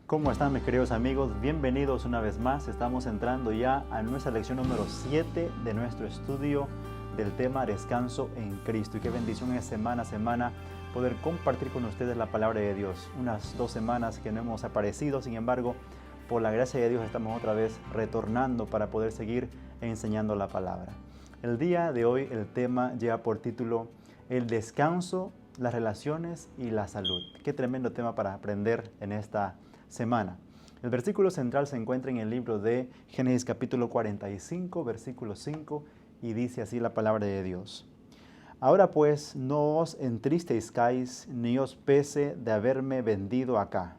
¿Cómo están mis queridos amigos? Bienvenidos una vez más. Estamos entrando ya a nuestra lección número 7 de nuestro estudio del tema Descanso en Cristo. Y qué bendición es semana a semana poder compartir con ustedes la palabra de Dios. Unas 2 semanas que no hemos aparecido, sin embargo, por la gracia de Dios estamos otra vez retornando para poder seguir enseñando la palabra. El día de hoy el tema lleva por título El descanso, las relaciones y la salud. Qué tremendo tema para aprender en esta semana. El versículo central se encuentra en el libro de Génesis capítulo 45, versículo 5, y dice así la palabra de Dios. Ahora pues no os entristezcáis ni os pese de haberme vendido acá,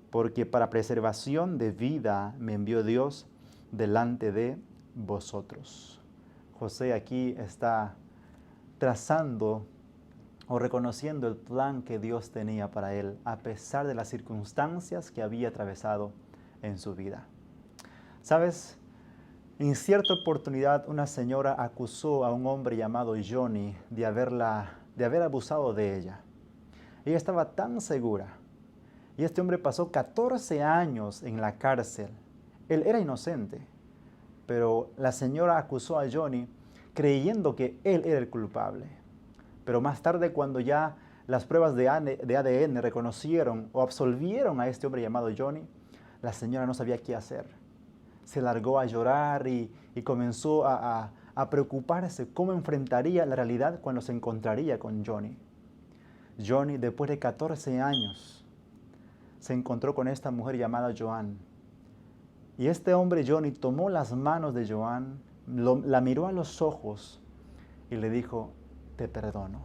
porque para preservación de vida me envió Dios delante de vosotros. José aquí está trazando o reconociendo el plan que Dios tenía para él, a pesar de las circunstancias que había atravesado en su vida. ¿Sabes? En cierta oportunidad una señora acusó a un hombre llamado Johnny de haber abusado de ella. Ella estaba tan segura. Y este hombre pasó 14 años en la cárcel. Él era inocente, pero la señora acusó a Johnny creyendo que él era el culpable. Pero más tarde, cuando ya las pruebas de ADN reconocieron o absolvieron a este hombre llamado Johnny, la señora no sabía qué hacer. Se largó a llorar y comenzó a preocuparse cómo enfrentaría la realidad cuando se encontraría con Johnny. Johnny, después de 14 años, se encontró con esta mujer llamada Joan. Y este hombre, Johnny, tomó las manos de Joan, la miró a los ojos y le dijo: te perdono.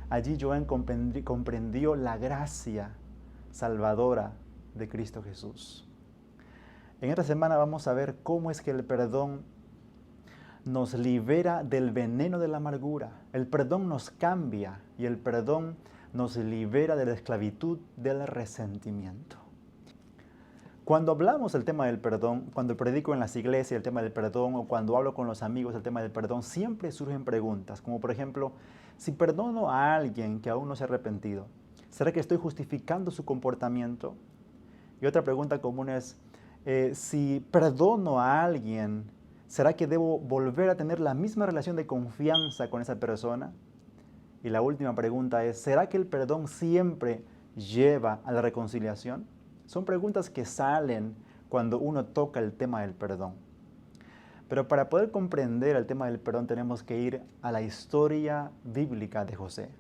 Allí Joan comprendió la gracia salvadora de Cristo Jesús. En esta semana vamos a ver cómo es que el perdón nos libera del veneno de la amargura. El perdón nos cambia y el perdón nos libera de la esclavitud del resentimiento. Cuando hablamos del tema del perdón, cuando predico en las iglesias el tema del perdón o cuando hablo con los amigos el tema del perdón, siempre surgen preguntas, como por ejemplo, si perdono a alguien que aún no se ha arrepentido, ¿será que estoy justificando su comportamiento? Y otra pregunta común es, si perdono a alguien, ¿será que debo volver a tener la misma relación de confianza con esa persona? Y la última pregunta es, ¿será que el perdón siempre lleva a la reconciliación? Son preguntas que salen cuando uno toca el tema del perdón. Pero para poder comprender el tema del perdón tenemos que ir a la historia bíblica de José.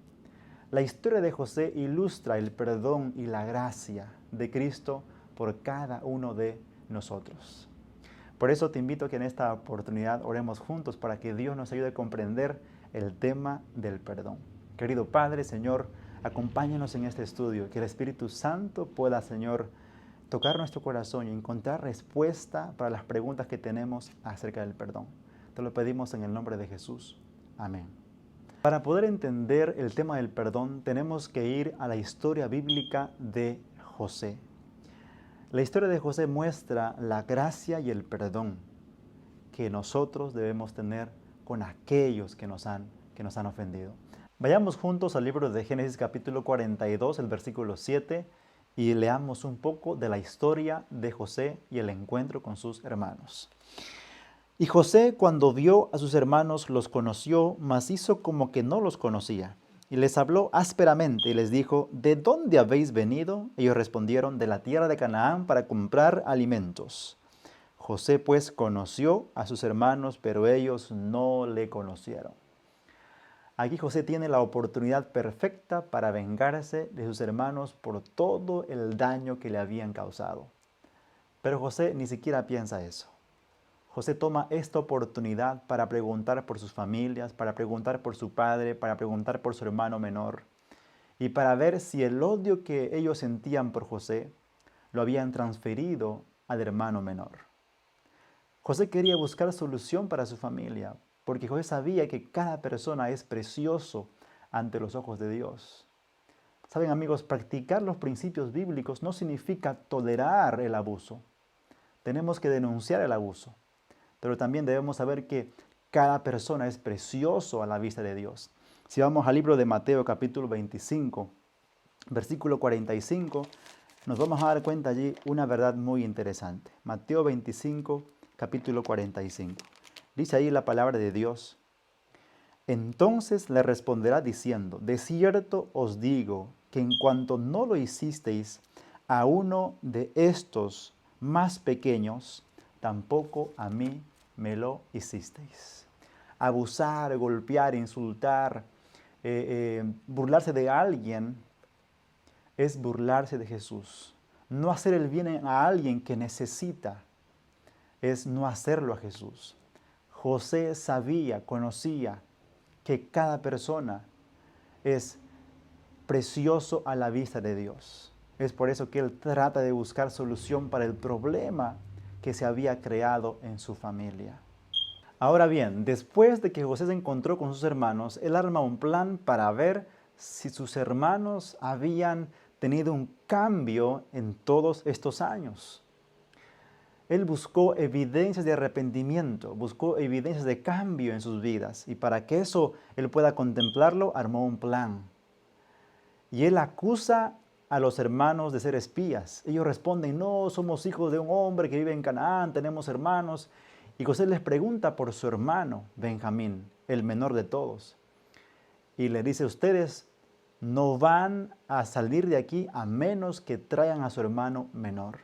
La historia de José ilustra el perdón y la gracia de Cristo por cada uno de nosotros. Por eso te invito a que en esta oportunidad oremos juntos para que Dios nos ayude a comprender el tema del perdón. Querido Padre, Señor, acompáñanos en este estudio, que el Espíritu Santo pueda, Señor, tocar nuestro corazón y encontrar respuesta para las preguntas que tenemos acerca del perdón. Te lo pedimos en el nombre de Jesús. Amén. Para poder entender el tema del perdón, tenemos que ir a la historia bíblica de José. La historia de José muestra la gracia y el perdón que nosotros debemos tener con aquellos que nos han ofendido. Vayamos juntos al libro de Génesis capítulo 42, el versículo 7, y leamos un poco de la historia de José y el encuentro con sus hermanos. Y José, cuando vio a sus hermanos, los conoció, mas hizo como que no los conocía. Y les habló ásperamente y les dijo: ¿de dónde habéis venido? Ellos respondieron: de la tierra de Canaán para comprar alimentos. José pues conoció a sus hermanos, pero ellos no le conocieron. Aquí José tiene la oportunidad perfecta para vengarse de sus hermanos por todo el daño que le habían causado. Pero José ni siquiera piensa eso. José toma esta oportunidad para preguntar por sus familias, para preguntar por su padre, para preguntar por su hermano menor y para ver si el odio que ellos sentían por José lo habían transferido al hermano menor. José quería buscar solución para su familia, porque José sabía que cada persona es precioso ante los ojos de Dios. Saben, amigos, practicar los principios bíblicos no significa tolerar el abuso. Tenemos que denunciar el abuso, pero también debemos saber que cada persona es precioso a la vista de Dios. Si vamos al libro de Mateo capítulo 25, versículo 45, nos vamos a dar cuenta allí una verdad muy interesante. Mateo 25, capítulo 45. Dice ahí la palabra de Dios. Entonces le responderá diciendo, de cierto os digo que en cuanto no lo hicisteis a uno de estos más pequeños, tampoco a mí me lo hicisteis. Abusar, golpear, insultar, burlarse de alguien es burlarse de Jesús. No hacer el bien a alguien que necesita es no hacerlo a Jesús. José sabía, conocía que cada persona es precioso a la vista de Dios. Es por eso que él trata de buscar solución para el problema que se había creado en su familia. Ahora bien, después de que José se encontró con sus hermanos, él arma un plan para ver si sus hermanos habían tenido un cambio en todos estos años. Él buscó evidencias de arrepentimiento, buscó evidencias de cambio en sus vidas. Y para que eso él pueda contemplarlo, armó un plan. Y él acusa a los hermanos de ser espías. Ellos responden, no, somos hijos de un hombre que vive en Canaán, tenemos hermanos. Y José les pregunta por su hermano, Benjamín, el menor de todos. Y le dice, ustedes no van a salir de aquí a menos que traigan a su hermano menor.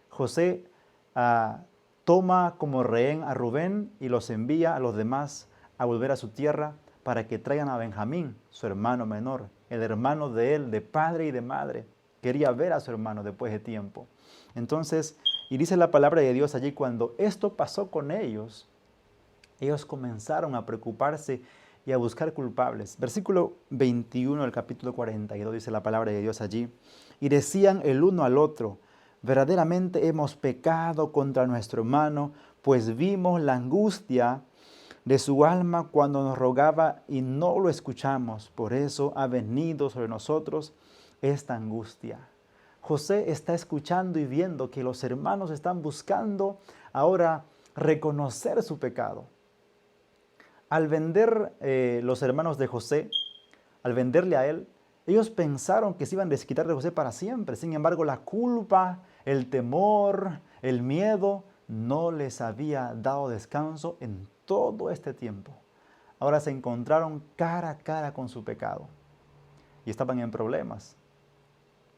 José toma como rehén a Rubén y los envía a los demás a volver a su tierra para que traigan a Benjamín, su hermano menor, el hermano de él, de padre y de madre. Quería ver a su hermano después de tiempo. Entonces, y dice la palabra de Dios allí, cuando esto pasó con ellos comenzaron a preocuparse y a buscar culpables. Versículo 21 del capítulo 42 dice la palabra de Dios allí. Y decían el uno al otro, verdaderamente hemos pecado contra nuestro hermano, pues vimos la angustia de su alma cuando nos rogaba y no lo escuchamos. Por eso ha venido sobre nosotros esta angustia. José está escuchando y viendo que los hermanos están buscando ahora reconocer su pecado. Al vender los hermanos de José, al venderle a él, ellos pensaron que se iban a desquitar de José para siempre. Sin embargo, la culpa, el temor, el miedo no les había dado descanso en todo este tiempo. Ahora se encontraron cara a cara con su pecado y estaban en problemas.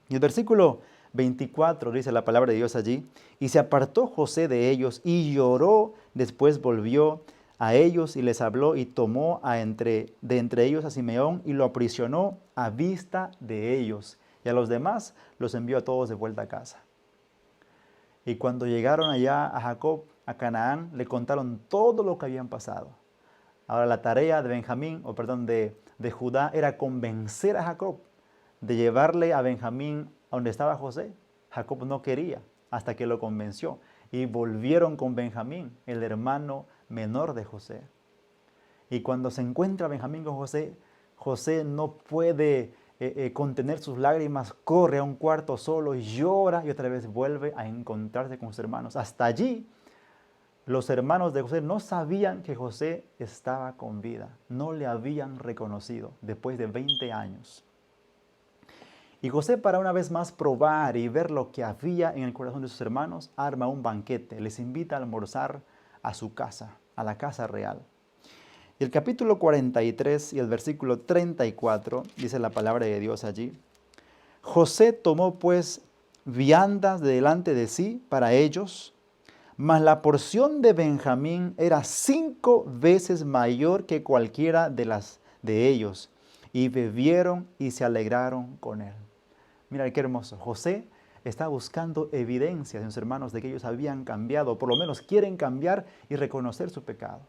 Y el versículo 24 dice la palabra de Dios allí, y se apartó José de ellos y lloró, después volvió a ellos y les habló y tomó de entre ellos a Simeón y lo aprisionó a vista de ellos. Y a los demás los envió a todos de vuelta a casa. Y cuando llegaron allá a Jacob, a Canaán, le contaron todo lo que habían pasado. Ahora la tarea de de Judá era convencer a Jacob de llevarle a Benjamín a donde estaba José. Jacob no quería hasta que lo convenció. Y volvieron con Benjamín, el hermano menor de José. Y cuando se encuentra Benjamín con José, José no puede contener sus lágrimas, corre a un cuarto solo, llora y otra vez vuelve a encontrarse con sus hermanos. Hasta allí, los hermanos de José no sabían que José estaba con vida, no le habían reconocido después de 20 años. Y José, para una vez más probar y ver lo que había en el corazón de sus hermanos, arma un banquete, les invita a almorzar a su casa, a la casa real. Y el capítulo 43 y el versículo 34 dice la palabra de Dios allí. José tomó pues viandas de delante de sí para ellos, mas la porción de Benjamín era 5 veces mayor que cualquiera de ellos, y bebieron y se alegraron con él. Mira qué hermoso. José está buscando evidencias en sus hermanos de que ellos habían cambiado, o por lo menos quieren cambiar y reconocer su pecado.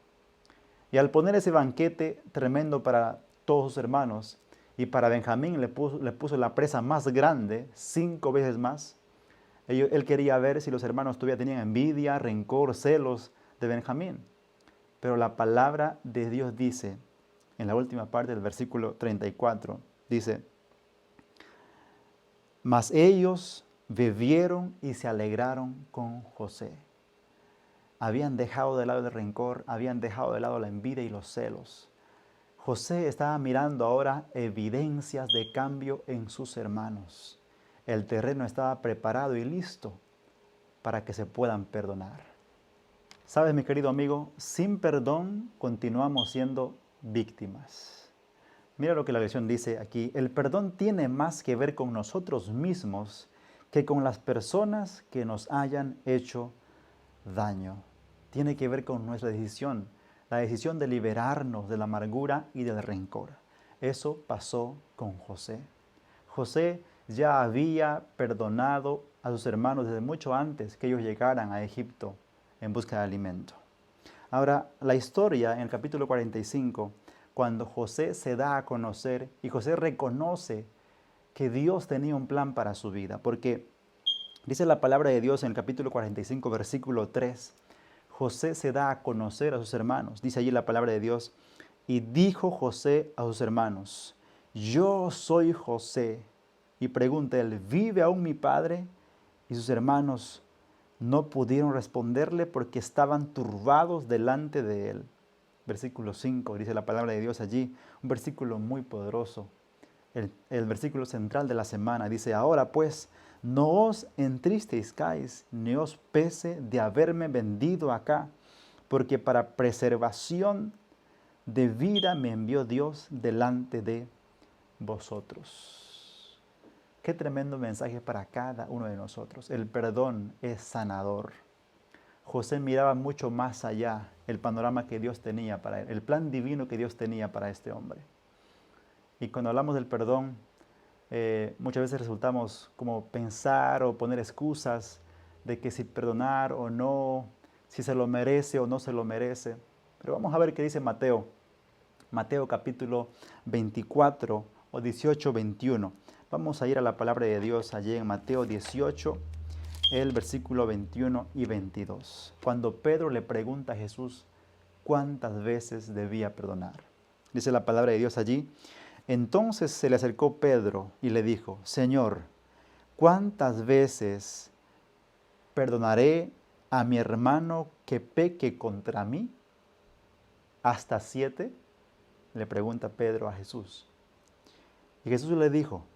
Y al poner ese banquete tremendo para todos sus hermanos, y para Benjamín le puso la presa más grande, 5 veces más, él quería ver si los hermanos todavía tenían envidia, rencor, celos de Benjamín. Pero la palabra de Dios dice, en la última parte del versículo 34, dice, mas ellos bebieron y se alegraron con José. Habían dejado de lado el rencor, habían dejado de lado la envidia y los celos. José estaba mirando ahora evidencias de cambio en sus hermanos. el terreno estaba preparado y listo para que se puedan perdonar. ¿Sabes, mi querido amigo? Sin perdón continuamos siendo víctimas. Mira lo que la lección dice aquí. El perdón tiene más que ver con nosotros mismos que con las personas que nos hayan hecho daño. Tiene que ver con nuestra decisión, la decisión de liberarnos de la amargura y del rencor. Eso pasó con José. José ya había perdonado a sus hermanos desde mucho antes que ellos llegaran a Egipto en busca de alimento. Ahora, la historia en el capítulo 45, cuando José se da a conocer y José reconoce que Dios tenía un plan para su vida, porque dice la palabra de Dios en el capítulo 45, versículo 3, José se da a conocer a sus hermanos. Dice allí la palabra de Dios, y dijo José a sus hermanos, yo soy José. Y pregunta él, ¿vive aún mi padre? Y sus hermanos no pudieron responderle porque estaban turbados delante de él. Versículo 5, dice la palabra de Dios allí, un versículo muy poderoso. El versículo central de la semana dice, ahora pues, no os entristezcáis, ni os pese de haberme vendido acá, porque para preservación de vida me envió Dios delante de vosotros. Qué tremendo mensaje para cada uno de nosotros. El perdón es sanador. José miraba mucho más allá el panorama que Dios tenía para él, el plan divino que Dios tenía para este hombre. Y cuando hablamos del perdón, muchas veces resultamos como pensar o poner excusas de que si perdonar o no, si se lo merece o no se lo merece. Pero vamos a ver qué dice Mateo. Mateo capítulo 24 o 18, 21. Vamos a ir a la palabra de Dios allí en Mateo 18, el versículo 21 y 22. Cuando Pedro le pregunta a Jesús cuántas veces debía perdonar. Dice la palabra de Dios allí. Entonces se le acercó Pedro y le dijo, Señor, ¿cuántas veces perdonaré a mi hermano que peque contra mí? ¿Hasta 7? Le pregunta Pedro a Jesús. Y Jesús le dijo,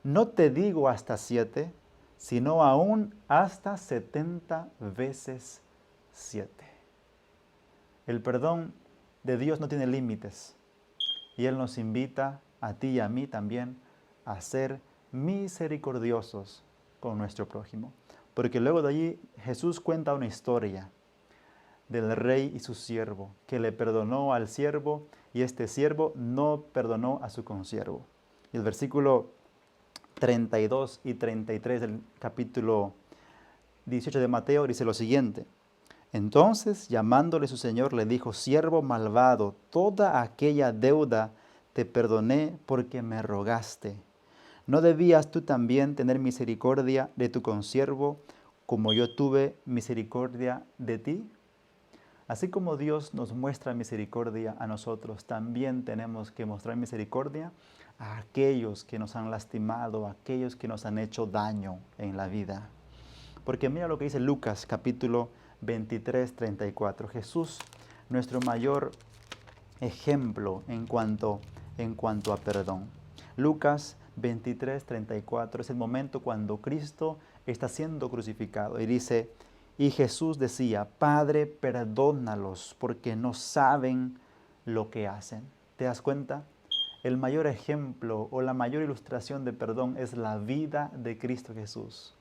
no te digo hasta 7, sino aún hasta 70 veces 7. El perdón de Dios no tiene límites. Y Él nos invita a ti y a mí también a ser misericordiosos con nuestro prójimo. Porque luego de allí Jesús cuenta una historia del rey y su siervo, que le perdonó al siervo y este siervo no perdonó a su consiervo. Y el versículo 32 y 33 del capítulo 18 de Mateo dice lo siguiente. Entonces, llamándole su señor, le dijo, siervo malvado, toda aquella deuda te perdoné porque me rogaste. ¿No debías tú también tener misericordia de tu consiervo como yo tuve misericordia de ti? Así como Dios nos muestra misericordia a nosotros, también tenemos que mostrar misericordia a aquellos que nos han lastimado, a aquellos que nos han hecho daño en la vida. Porque mira lo que dice Lucas capítulo 23, 34. Jesús, nuestro mayor ejemplo en cuanto a perdón. Lucas 23, 34 es el momento cuando Cristo está siendo crucificado y dice, y Jesús decía, Padre, perdónalos porque no saben lo que hacen. ¿Te das cuenta? El mayor ejemplo o la mayor ilustración de perdón es la vida de Cristo Jesús.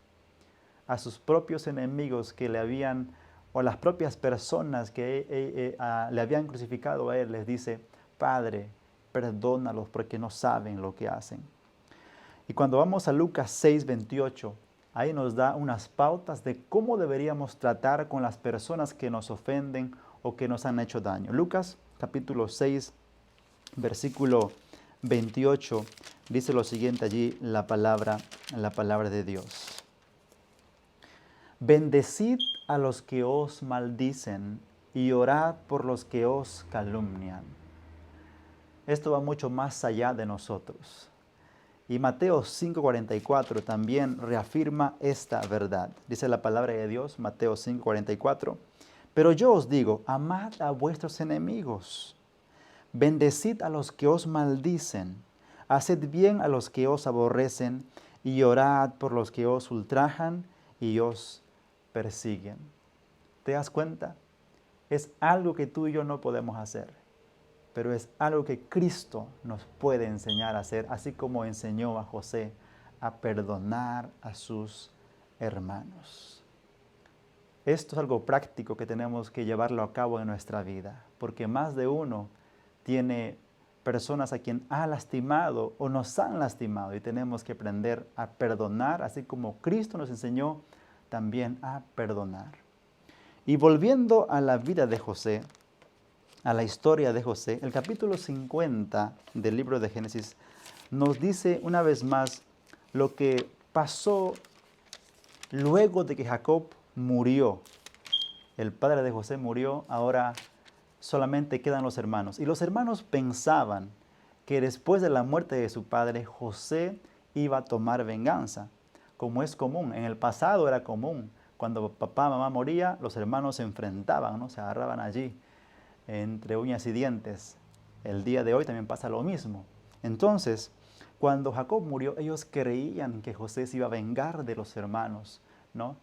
A sus propios enemigos que le habían, o a las propias personas que le habían crucificado a Él, les dice, Padre, perdónalos porque no saben lo que hacen. Y cuando vamos a Lucas 6, 28, ahí nos da unas pautas de cómo deberíamos tratar con las personas que nos ofenden o que nos han hecho daño. Lucas capítulo 6, versículo 28, dice lo siguiente allí la palabra de Dios. Bendecid a los que os maldicen y orad por los que os calumnian. Esto va mucho más allá de nosotros. Y Mateo 5:44 también reafirma esta verdad. Dice la palabra de Dios, Mateo 5:44. Pero yo os digo, amad a vuestros enemigos, bendecid a los que os maldicen, haced bien a los que os aborrecen y orad por los que os ultrajan y os persiguen. ¿Te das cuenta? Es algo que tú y yo no podemos hacer, pero es algo que Cristo nos puede enseñar a hacer, así como enseñó a José a perdonar a sus hermanos. Esto es algo práctico que tenemos que llevarlo a cabo en nuestra vida, porque más de uno tiene personas a quien ha lastimado o nos han lastimado y tenemos que aprender a perdonar, así como Cristo nos enseñó también a perdonar. Y volviendo a la vida de José, a la historia de José, el capítulo 50 del libro de Génesis nos dice una vez más lo que pasó luego de que Jacob murió. El padre de José murió, ahora solamente quedan los hermanos. Y los hermanos pensaban que después de la muerte de su padre, José iba a tomar venganza, como es común. En el pasado era común. Cuando papá, mamá moría, los hermanos se enfrentaban, ¿no? Se agarraban allí entre uñas y dientes. El día de hoy también pasa lo mismo. Entonces, cuando Jacob murió, ellos creían que José se iba a vengar de los hermanos, ¿no?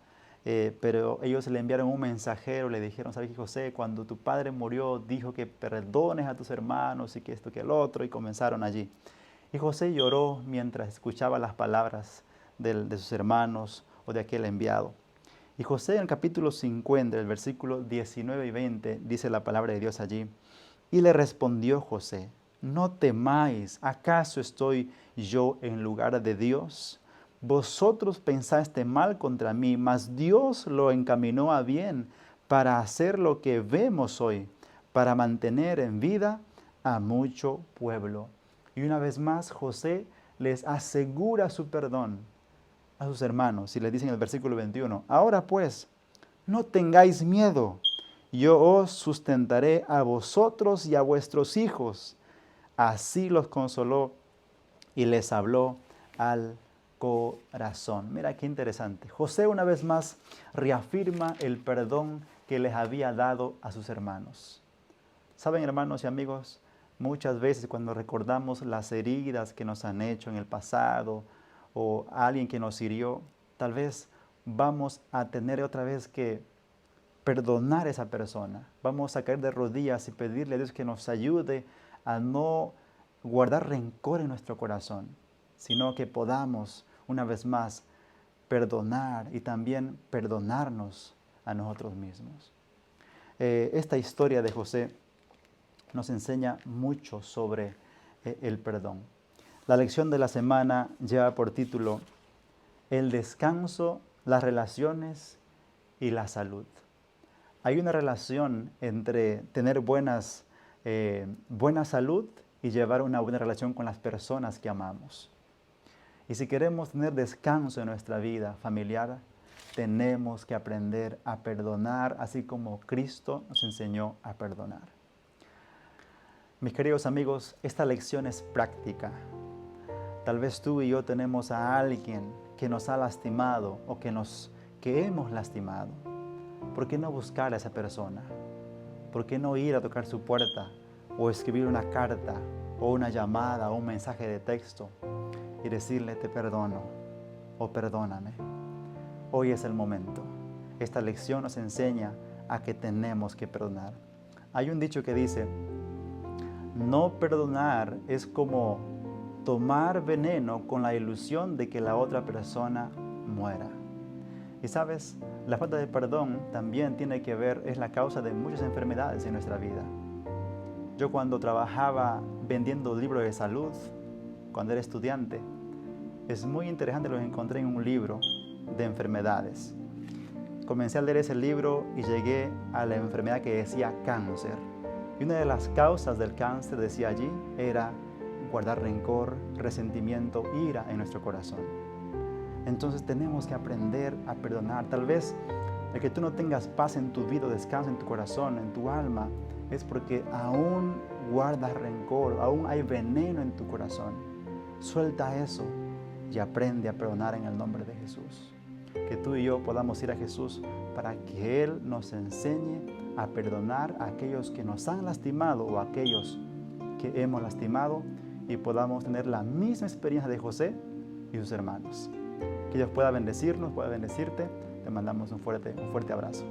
Pero ellos le enviaron un mensajero, le dijeron, ¿sabes qué, José? Cuando tu padre murió, dijo que perdones a tus hermanos y que esto, que el otro, y comenzaron allí. Y José lloró mientras escuchaba las palabras de sus hermanos o de aquel enviado. Y José en el capítulo 50, el versículo 19 y 20, dice la palabra de Dios allí. Y le respondió José, no temáis, ¿acaso estoy yo en lugar de Dios? Vosotros pensaste mal contra mí, mas Dios lo encaminó a bien para hacer lo que vemos hoy, para mantener en vida a mucho pueblo. Y una vez más José les asegura su perdón a sus hermanos y les dice en el versículo 21, ahora pues, no tengáis miedo, yo os sustentaré a vosotros y a vuestros hijos. Así los consoló y les habló al corazón. Mira qué interesante. José una vez más reafirma el perdón que les había dado a sus hermanos. Saben, hermanos y amigos, muchas veces cuando recordamos las heridas que nos han hecho en el pasado o a alguien que nos hirió, tal vez vamos a tener otra vez que perdonar a esa persona. Vamos a caer de rodillas y pedirle a Dios que nos ayude a no guardar rencor en nuestro corazón, sino que podamos una vez más perdonar y también perdonarnos a nosotros mismos. Esta historia de José nos enseña mucho sobre el perdón. La lección de la semana lleva por título El descanso, las relaciones y la salud. Hay una relación entre tener buena salud y llevar una buena relación con las personas que amamos. Y si queremos tener descanso en nuestra vida familiar, tenemos que aprender a perdonar, así como Cristo nos enseñó a perdonar. Mis queridos amigos, esta lección es práctica. Tal vez tú y yo tenemos a alguien que nos ha lastimado o que hemos lastimado. ¿Por qué no buscar a esa persona? ¿Por qué no ir a tocar su puerta o escribir una carta o una llamada o un mensaje de texto y decirle te perdono o perdóname? Hoy es el momento. Esta lección nos enseña a que tenemos que perdonar. Hay un dicho que dice, no perdonar es como tomar veneno con la ilusión de que la otra persona muera. Y sabes, la falta de perdón también tiene que ver, es la causa de muchas enfermedades en nuestra vida. Yo cuando trabajaba vendiendo libros de salud, cuando era estudiante, es muy interesante lo que encontré en un libro de enfermedades. Comencé a leer ese libro y llegué a la enfermedad que decía cáncer. Y una de las causas del cáncer, decía allí, era guardar rencor, resentimiento, ira en nuestro corazón. Entonces tenemos que aprender a perdonar. Tal vez el que tú no tengas paz en tu vida, descanso en tu corazón, en tu alma, es porque aún guardas rencor, aún hay veneno en tu corazón. Suelta eso y aprende a perdonar en el nombre de Jesús. Que tú y yo podamos ir a Jesús para que Él nos enseñe a perdonar a aquellos que nos han lastimado o a aquellos que hemos lastimado y podamos tener la misma experiencia de José y sus hermanos. Que Dios pueda bendecirnos, pueda bendecirte. Te mandamos un fuerte abrazo.